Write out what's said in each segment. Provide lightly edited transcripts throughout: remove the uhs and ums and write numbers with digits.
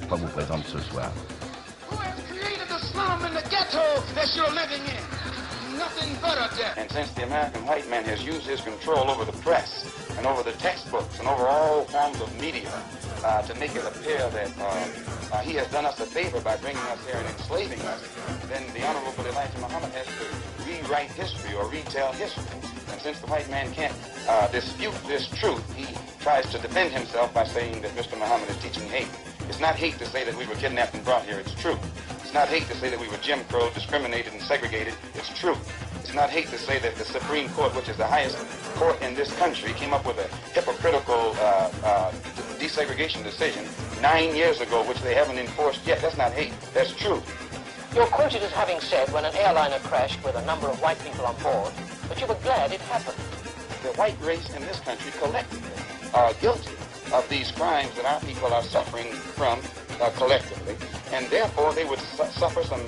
pas vous présente ce soir. Who has created the slum and the ghetto that you're living in? Nothing but a death. And since the American white man has used his control over the press and over the textbooks and over all forms of media to make it appear that he has done us a favor by bringing us here and enslaving us, then the Honorable Elijah Muhammad has to rewrite history or retell history. And since the white man can't dispute this truth, he tries to defend himself by saying that Mr. Muhammad is teaching hate. It's not hate to say that we were kidnapped and brought here. It's true. It's not hate to say that we were Jim Crow, discriminated and segregated. It's true. It's not hate to say that the Supreme Court, which is the highest court in this country, came up with a hypocritical desegregation decision 9 years ago, which they haven't enforced yet. That's not hate. That's true. You're quoted as having said when an airliner crashed with a number of white people on board that you were glad it happened. The white race in this country collectively are guilty of these crimes that our people are suffering from collectively, and therefore they would suffer some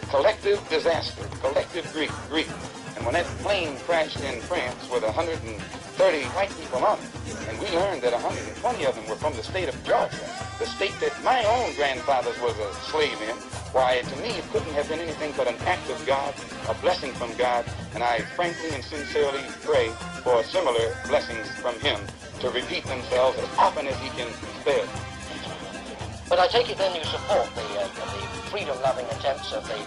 collective disaster, collective grief. And when that plane crashed in France with 130 white people on it, and we learned that 120 of them were from the state of Georgia, the state that my own grandfather was a slave in, why, to me, it couldn't have been anything but an act of God, a blessing from God, and I frankly and sincerely pray for similar blessings from him to repeat themselves as often as he can spare. But I take it then you support the freedom-loving attempts of the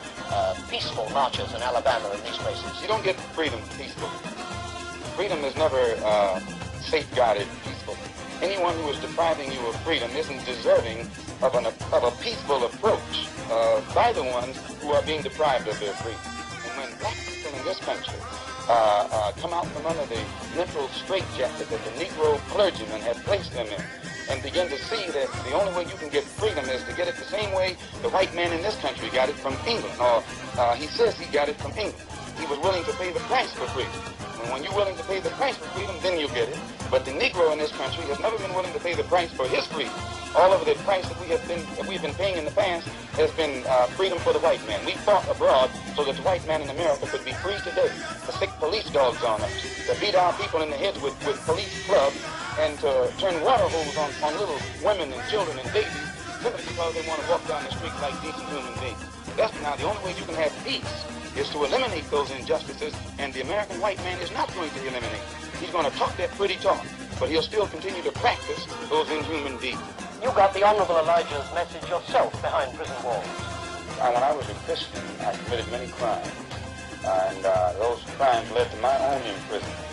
peaceful marchers in Alabama and these places. You don't get freedom peacefully. Freedom is never safeguarded peacefully. Anyone who is depriving you of freedom isn't deserving of a peaceful approach by the ones who are being deprived of their freedom. And when black people in this country come out from under the mental straitjacket that the Negro clergymen have placed them in, and begin to see that the only way you can get freedom is to get it the same way the white man in this country got it from England, or he says he got it from England. He was willing to pay the price for freedom. And when you're willing to pay the price for freedom, then you get it. But the Negro in this country has never been willing to pay the price for his freedom. All of the price that we've been paying in the past has been freedom for the white man. We fought abroad so that the white man in America could be free today, to stick police dogs on us, to beat our people in the heads with police clubs, and to turn water hose on little women and children and babies simply because they want to walk down the street like decent human beings. That's now the only way you can have peace is to eliminate those injustices, and the American white man is not going to eliminate. He's going to talk that pretty talk, but he'll still continue to practice those inhuman deeds. You got the Honorable Elijah's message yourself behind prison walls. When I was a Christian, I committed many crimes, and those crimes led to my own imprisonment,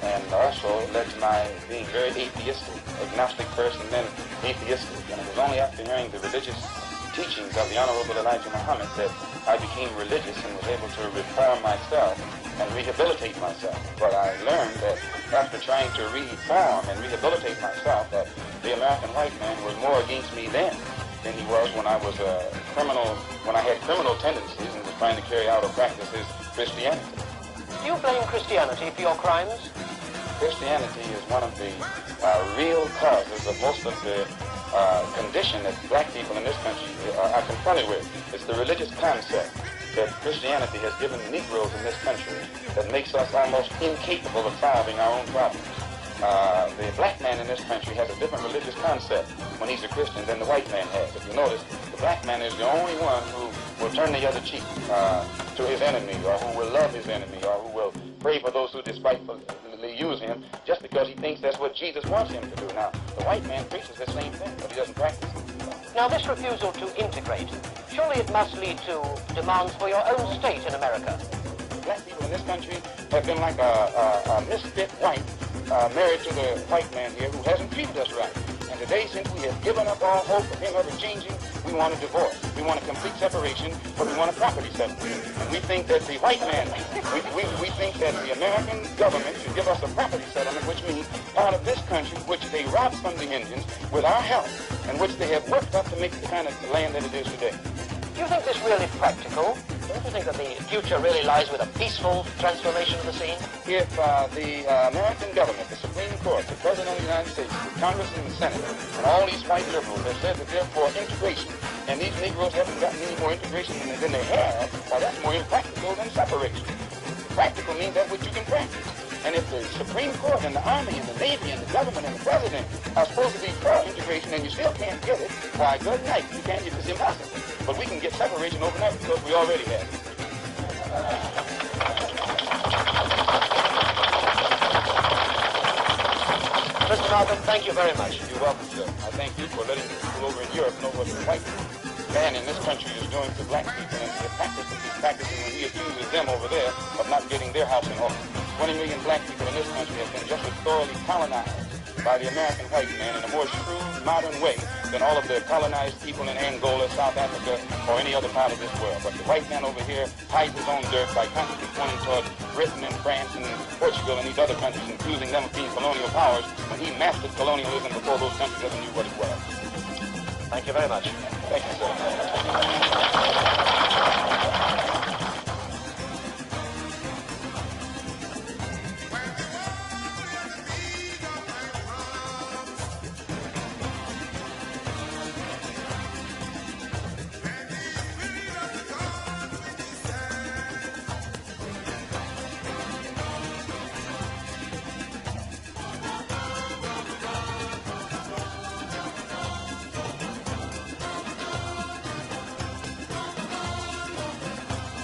and also led to my being very atheistic, agnostic first and then atheistic. And it was only after hearing the religious teachings of the Honorable Elijah Muhammad that I became religious and was able to reform myself and rehabilitate myself. But I learned that after trying to reform and rehabilitate myself, that the American white man was more against me then than he was when I was a criminal, when I had criminal tendencies and was trying to carry out or practice his Christianity. Do you blame Christianity for your crimes? Christianity is one of the real causes of most of the condition that black people in this country are confronted with. It's the religious concept that Christianity has given Negroes in this country that makes us almost incapable of solving our own problems. The black man in this country has a different religious concept when he's a Christian than the white man has. If you notice, the black man is the only one who will turn the other cheek to his enemy, or who will love his enemy, or who will pray for those who despitefully use him just because he thinks that's what Jesus wants him to do. Now, the white man preaches the same thing, but he doesn't practice it. Now, this refusal to integrate, surely it must lead to demands for your own state in America. Black people in this country have been like a misfit white married to the white man here who hasn't treated us right. And today, since we have given up all hope of him ever changing, we want a divorce. We want a complete separation, but we want a property separation. And we think that the white man, we think that the American government should give us a property settlement, which means part of this country, which they robbed from the Indians with our help, and which they have worked up to make the kind of land that it is today. Do you think this really practical? Don't you think that the future really lies with a peaceful transformation of the scene? If the American government, the Supreme Court, the President of the United States, the Congress and the Senate, and all these white liberals have said that they're for integration, and these Negroes haven't gotten any more integration than they have, well, that's more impractical than separation. Practical means that which you can practice. And if the Supreme Court and the Army and the Navy and the government and the President are supposed to be for integration, concentration and you still can't get it, why, good night, you can't, it's impossible. But we can get separation overnight because we already have it. Mr. Malcolm, thank you very much. You're welcome, sir. I thank you for letting people over in Europe know what the white man in this country is doing to black people and the practices he's practicing when he accuses them over there of not getting their house in order. 20 million black people in this country have been just as thoroughly colonized by the American white man in a more shrewd, modern way than all of the colonized people in Angola, South Africa, or any other part of this world. But the white man over here hides his own dirt by constantly pointing toward Britain and France and Portugal and these other countries and accusing them of being colonial powers when he mastered colonialism before those countries ever knew what it was. Thank you very much. Thank you.